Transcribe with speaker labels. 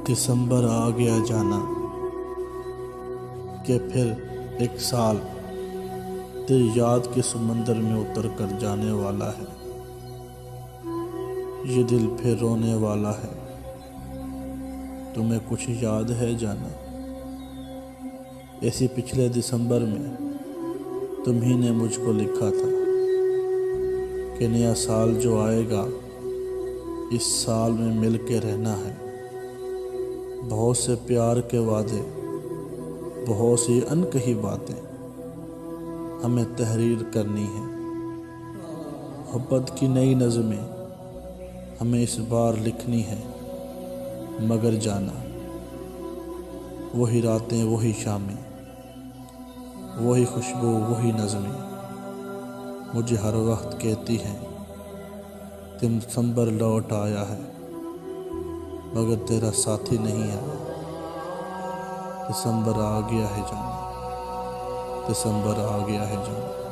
Speaker 1: دسمبر آ گیا جانا کہ پھر ایک سال تیری یاد کے سمندر میں اتر کر جانے والا ہے۔ یہ دل پھر رونے والا ہے۔ تمہیں کچھ یاد ہے جانا؟ اسی پچھلے دسمبر میں تم ہی نے مجھ کو لکھا تھا کہ نیا سال جو آئے گا اس سال میں مل کے رہنا ہے۔ بہت سے پیار کے وعدے، بہت سی انکہی باتیں ہمیں تحریر کرنی ہے۔ محبت کی نئی نظمیں ہمیں اس بار لکھنی ہے۔ مگر جانا، وہی راتیں، وہی شامیں، وہی خوشبو، وہی نظمیں مجھے ہر وقت کہتی ہیں دسمبر لوٹ آیا ہے مگر تیرا ساتھی نہیں آیا۔ دسمبر آ گیا ہے جانا، دسمبر آ گیا ہے جانا۔